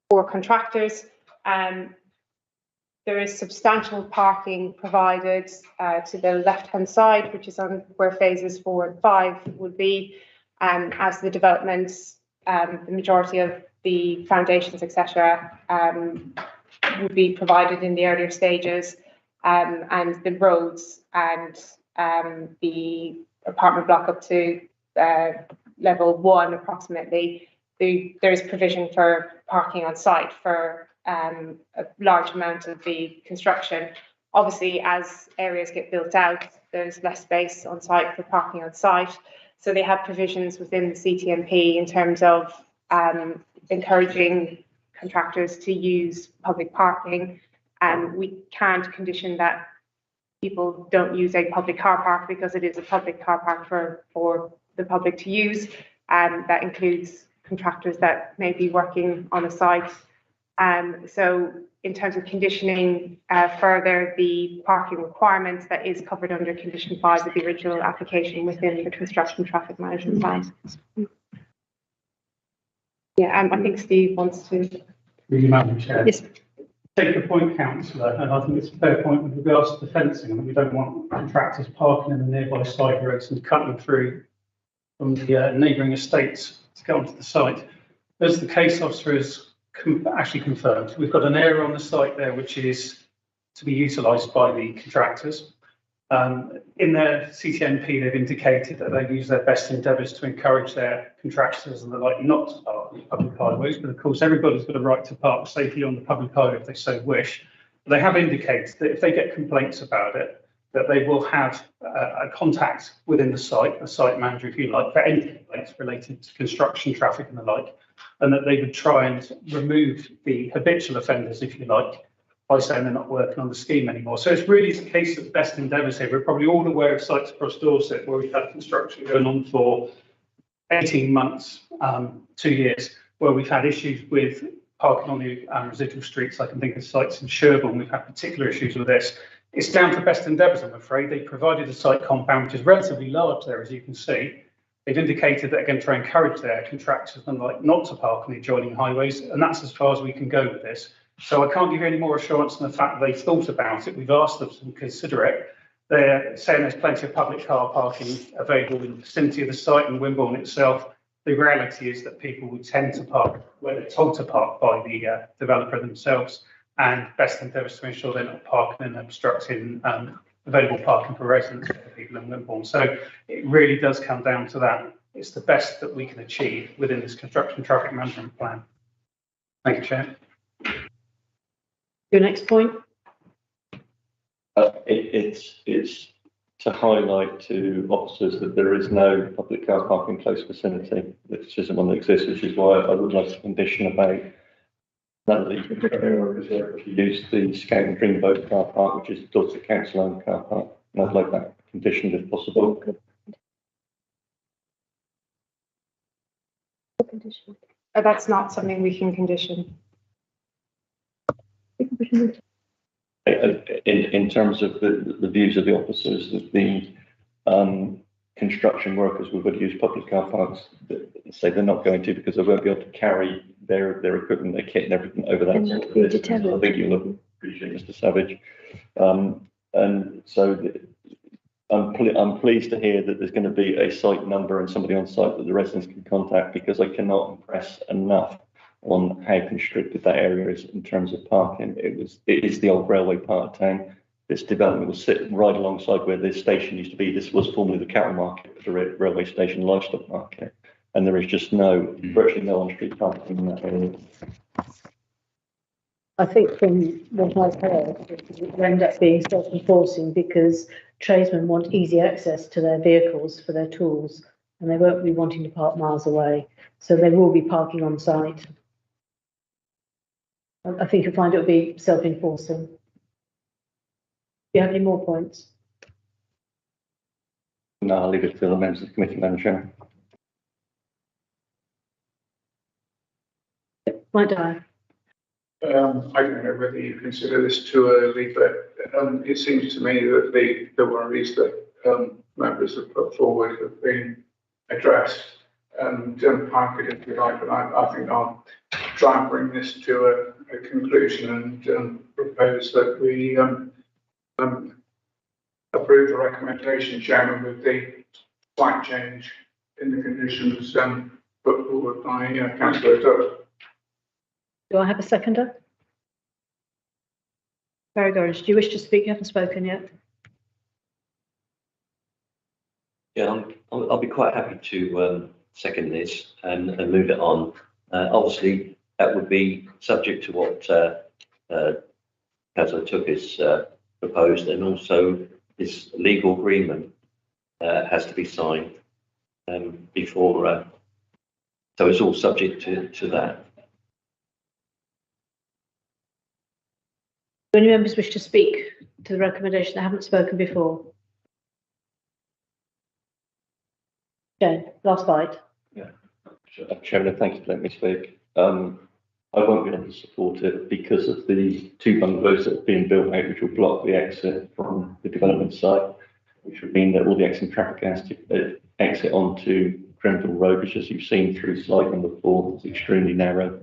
for contractors. There is substantial parking provided to the left-hand side, which is on where phases 4 and 5 would be, as the developments, the majority of the foundations, etc., would be provided in the earlier stages, and the roads and the apartment block up to level 1 approximately. There is provision for parking on site for a large amount of the construction. Obviously, as areas get built out, there's less space on site for parking on site. So they have provisions within the CTMP in terms of encouraging contractors to use public parking. We can't condition that people don't use a public car park because it is a public car park for the public to use. That includes contractors that may be working on a site. So in terms of conditioning further the parking requirements, that is covered under condition 5 of the original application within the construction traffic management plan. Yeah, I think Steve wants to. Madam Chair. Yes. Take the point, councillor, and I think it's a fair point with regards to the fencing. I mean, we don't want contractors parking in the nearby side roads and cutting through from the neighbouring estates to get onto the site. As the case officer has actually confirmed, we've got an area on the site there which is to be utilised by the contractors. In their CTNP, they've indicated that they've used their best endeavours to encourage their contractors and the like not to park on public highways, but of course everybody's got a right to park safely on the public highway if they so wish. But they have indicated that if they get complaints about it, that they will have a contact within the site, a site manager if you like, for any complaints related to construction traffic and the like, and that they would try and remove the habitual offenders, if you like, by saying they're not working on the scheme anymore. So it's really a case of best endeavours here. We're probably all aware of sites across Dorset where we've had construction going on for 18 months, 2 years, where we've had issues with parking on the residual streets. I can think of sites in Sherborne, we've had particular issues with this. It's down to best endeavours, I'm afraid. They provided a site compound which is relatively large there, as you can see. They've indicated that they're going to try and encourage their contractors and like not to park on the adjoining highways, and that's as far as we can go with this. So I can't give you any more assurance than the fact that they've thought about it. We've asked them to consider it. They're saying there's plenty of public car parking available in the vicinity of the site and Wimborne itself. The reality is that people would tend to park where they're told to park by the developer themselves, and best endeavours to ensure they're not parking and obstructing available parking for residents for people in Wimborne. So it really does come down to that. It's the best that we can achieve within this construction traffic management plan. Thank you, Chair. Your next point? It's to highlight to officers that there is no public car parking in close vicinity. It's just one that exists, which is why I would like to condition about none of these use the Scout and Dreamboat car park, which is Dorset Council owned car park. And I'd like that conditioned if possible. That's not something we can condition. In terms of the views of the officers, that the construction workers will go to use public car parks, say they're not going to because they won't be able to carry their equipment, their kit and everything over that. I think you'll appreciate, Mr. Savage. And so I'm pleased to hear that there's going to be a site number and somebody on site that the residents can contact, because I cannot impress enough on how constricted that area is in terms of parking. It is the old railway part of town. This development will sit right alongside where this station used to be. This was formerly the cattle market, the railway station livestock market, and there is just virtually no on-street parking in that area. I think from what I've heard, it will end up being self-enforcing because tradesmen want easy access to their vehicles for their tools, and they won't be wanting to park miles away. So they will be parking on site. I think you'll find it will be self-enforcing. Do you have any more points? No, I'll leave it to the members of the committee, Madam Chair. Mike Dyer. I don't know whether you consider this too early, but it seems to me that the worries that members have put forward have been addressed, and park it if you like, but I think I'll try and bring this to a conclusion and propose that we approve the recommendation, Chairman, with the slight change in the conditions put forward by Councillor Dodd. Do I have a seconder? Barry Gorringe, do you wish to speak? You haven't spoken yet. Yeah, I'll be quite happy to second this and move it on. Obviously, that would be subject to what Councillor Took has proposed, and also this legal agreement has to be signed before. So it's all subject to that. Do any members wish to speak to the recommendation that haven't spoken before? Jane, last bite. Yeah, Chairman, thank you for letting me speak. I won't be able to support it because of the two bungalows that are being built out, which will block the exit from the development site, which would mean that all the exit traffic has to exit onto Grenville Road, which, as you've seen through slide number 4, is extremely narrow.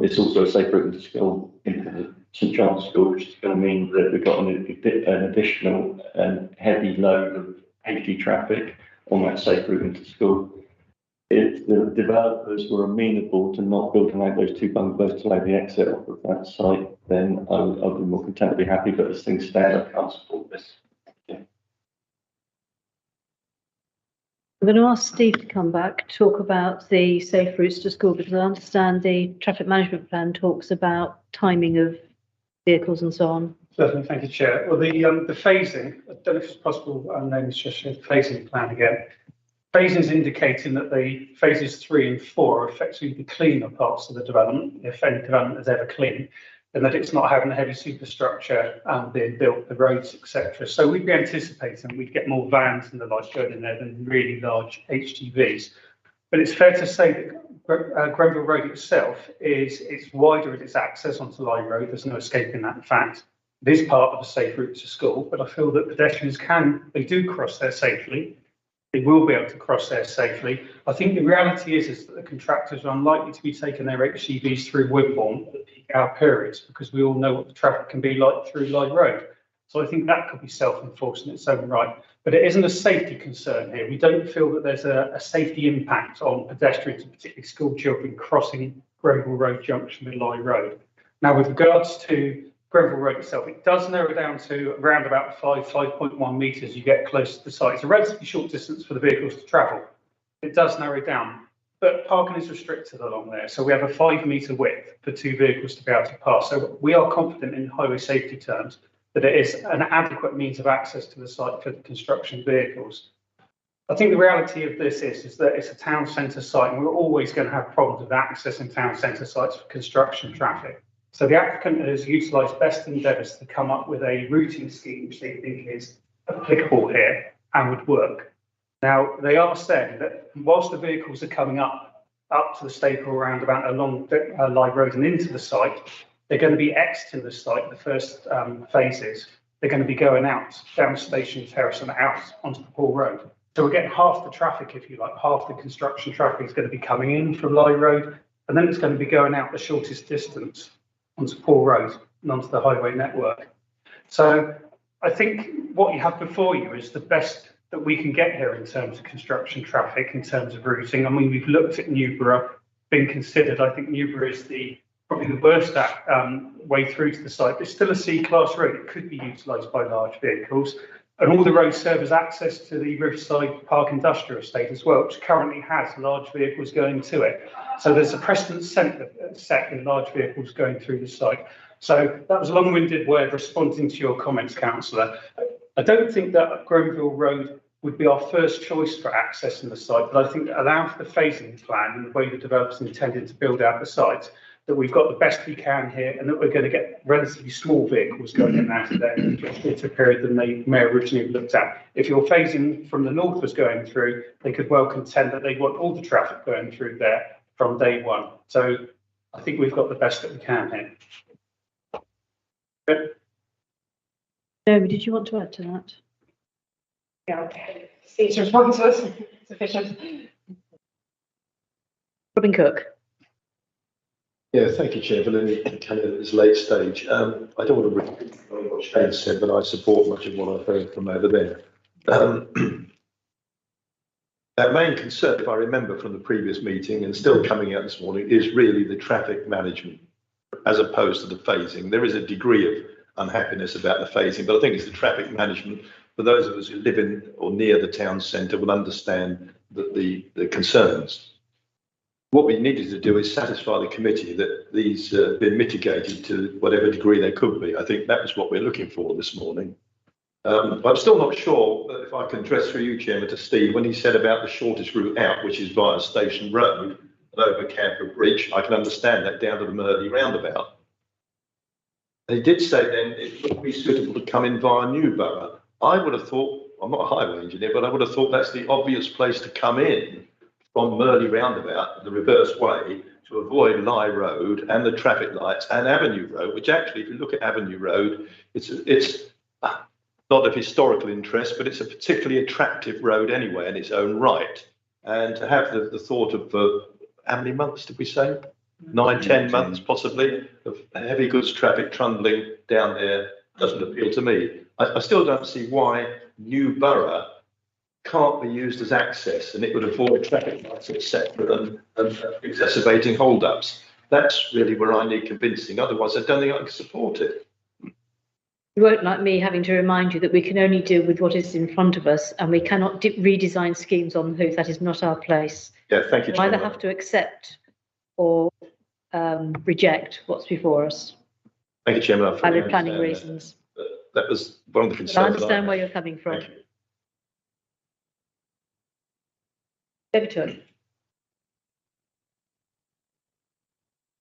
It's also a safe route into school, into the St John's School, which is going to mean that we've got an additional heavy load of HD traffic on that safe route into school. If the developers were amenable to not building out those two bungalows to allow the exit off of that site, then I would be more content to be happy, but as things stand, I can't support this. Yeah. I'm going to ask Steve to come back, talk about the safe routes to school, because I understand the traffic management plan talks about timing of vehicles and so on. Certainly, thank you, Chair. Well, the phasing, I don't know if it's possible, name is just a phasing plan again. Phasing is indicating that the phases 3 and 4 are effectively the cleaner parts of the development, if any development is ever clean, and that it's not having a heavy superstructure being built, the roads, etc. So we'd be anticipating we'd get more vans and the like going in there than really large HGVs. But it's fair to say that Grenville Road itself it's wider at its access onto Line Road. There's no escaping that fact. It is part of a safe route to school, but I feel that pedestrians they do cross there safely. They will be able to cross there safely. I think the reality is that the contractors are unlikely to be taking their HGVs through Wimborne at peak hour periods, because we all know what the traffic can be like through Line Road. So I think that could be self-enforced in its own right. But it isn't a safety concern here. We don't feel that there's a safety impact on pedestrians, and particularly school children, crossing Grenville Road junction with Line Road. Now, with regards to Grenville Road itself, it does narrow down to around about 5.1 metres. You get close to the site. It's a relatively short distance for the vehicles to travel. It does narrow down, but parking is restricted along there. So we have a 5 metre width for 2 vehicles to be able to pass. So we are confident in highway safety terms that it is an adequate means of access to the site for the construction vehicles. I think the reality of this is that it's a town centre site, and we're always going to have problems with accessing town centre sites for construction traffic. So the applicant has utilised best endeavours to come up with a routing scheme which they think is applicable here and would work. Now, they are saying that whilst the vehicles are coming up to the staple roundabout along Live Road and into the site, they're going to be exiting the site, the first phases. They're going to be going out down Station Terrace and out onto the Paul Road. So we're getting half the traffic, if you like, half the construction traffic is going to be coming in from Live Road, and then it's going to be going out the shortest distance onto Paul Road and onto the highway network. So I think what you have before you is the best that we can get here in terms of construction traffic, in terms of routing. I mean, we've looked at Newborough, been considered. I think Newborough is probably the worst way through to the site, but it's still a C-class road. It could be utilised by large vehicles. And all the roads serve as access to the Riverside Park Industrial Estate as well, which currently has large vehicles going to it. So there's a precedent set in large vehicles going through the site. So that was a long-winded way of responding to your comments, Councillor. I don't think that Grenville Road would be our first choice for accessing the site, but I think that allowing for the phasing plan and the way the developers intended to build out the site, that we've got the best we can here, and that we're going to get relatively small vehicles going in and out of there in a shorter period than they may originally have looked at. If your phasing from the north was going through, they could well contend that they want all the traffic going through there from day one. So I think we've got the best that we can here. Naomi, did you want to add to that? Yeah, okay. Steve's response was sufficient. Robin Cook. Yeah, thank you, Chair, for letting me come in at this late stage. I don't want to repeat what Shane said, but I support much of what I've heard from over there. Our main concern, if I remember from the previous meeting and still coming out this morning, is really the traffic management as opposed to the phasing. There is a degree of unhappiness about the phasing, but I think it's the traffic management. For those of us who live in or near the town centre will understand the concerns. What we needed to do is satisfy the committee that these have been mitigated to whatever degree they could be. I think that was what we're looking for this morning. I'm still not sure if I can address through you, Chairman, to Steve, when he said about the shortest route out, which is via Station Road and over Camper Bridge. I can understand that down to the Murley roundabout. And he did say then it would be suitable to come in via Newborough. I would have thought, I'm not a highway engineer, but I would have thought that's the obvious place to come in from Murley roundabout, the reverse way, to avoid Lye Road and the traffic lights and Avenue Road, which actually, if you look at Avenue Road, it's not of historical interest, but it's a particularly attractive road anyway in its own right. And to have the thought of, how many months did we say? 9-10 months possibly of heavy goods traffic trundling down there doesn't appeal to me. I still don't see why Newborough can't be used as access, and it would avoid traffic lights, etc., and exacerbating hold-ups. That's really where I need convincing. Otherwise, I don't think I can support it. You won't like me having to remind you that we can only deal with what is in front of us, and we cannot redesign schemes on the hoof. That is not our place. Yeah, thank you, We either have to accept or reject what's before us. Thank you, Chairman. Valid planning reasons. That was one of the concerns. I understand where you're coming from. David Todd.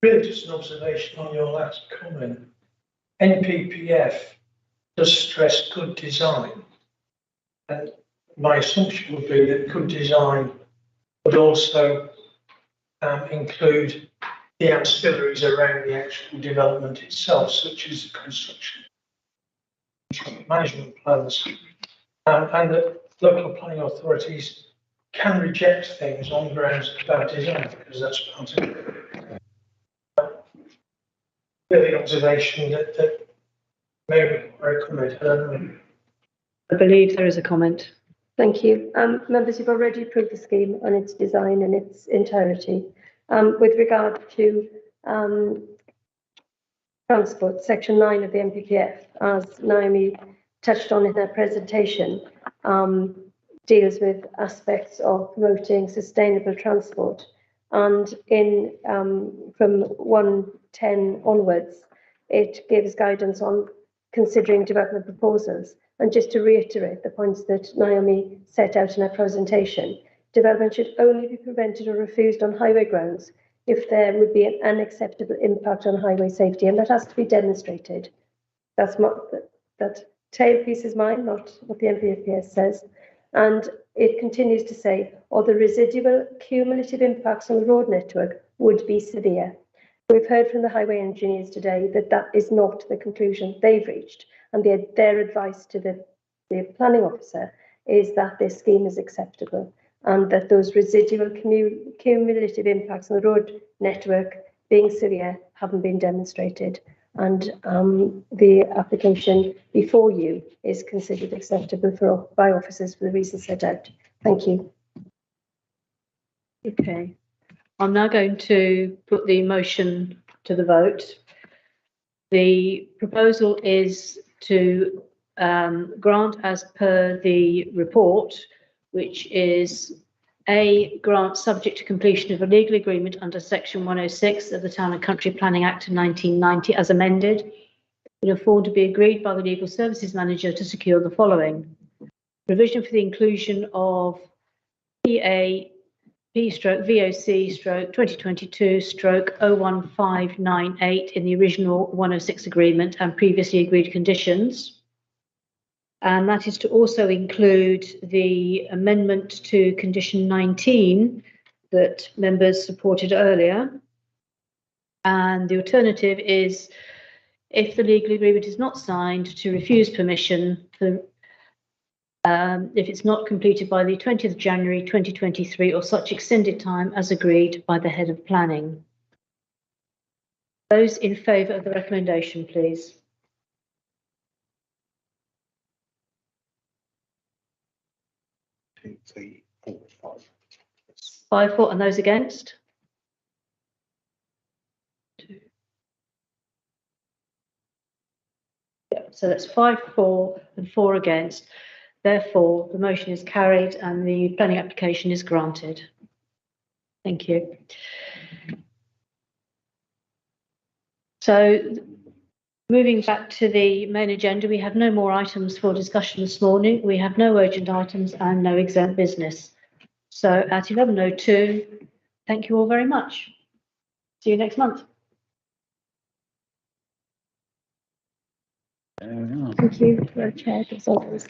Really just an observation on your last comment. NPPF does stress good design. And my assumption would be that good design would also include the ancillaries around the actual development itself, such as the construction management plans, and that local planning authorities can reject things on grounds of bad design, because that's part of it. Really observation that may require a comment. I believe there is a comment. Thank you. Members, you've already approved the scheme on its design in its entirety. With regard to transport, section 9 of the NPPF, as Naomi touched on in her presentation, deals with aspects of promoting sustainable transport. And in from 110 onwards, it gives guidance on considering development proposals And just to reiterate the points that Naomi set out in her presentation, development should only be prevented or refused on highway grounds if there would be an unacceptable impact on highway safety, and that has to be demonstrated. That tailpiece is mine, not what the MPFPS says. And it continues to say, or the residual cumulative impacts on the road network would be severe. We've heard from the highway engineers today that that is not the conclusion they've reached, and their advice to the planning officer is that this scheme is acceptable and that those residual cumulative impacts on the road network being severe haven't been demonstrated. And the application before you is considered acceptable by officers for the reasons set out. Thank you. Okay, I'm now going to put the motion to the vote. The proposal is to grant as per the report, which is A, grant subject to completion of a legal agreement under section 106 of the Town and Country Planning Act of 1990 as amended, in a form to be agreed by the Legal Services Manager to secure the following: provision for the inclusion of PAP/VOC/2022/01598 in the original 106 agreement and previously agreed conditions. And that is to also include the amendment to condition 19 that members supported earlier. And the alternative is, if the legal agreement is not signed, to refuse permission for, if it's not completed by the 20th of January 2023 or such extended time as agreed by the head of planning. Those in favour of the recommendation, please. 2, 3, 4, 5. 5, 4, and those against? 2. Yeah, so that's 5, 4, and 4 against. Therefore, the motion is carried and the planning application is granted. Thank you. So, moving back to the main agenda, we have no more items for discussion this morning. We have no urgent items and no exempt business. So at 11:02, thank you all very much. See you next month. Thank you, Chair, as always.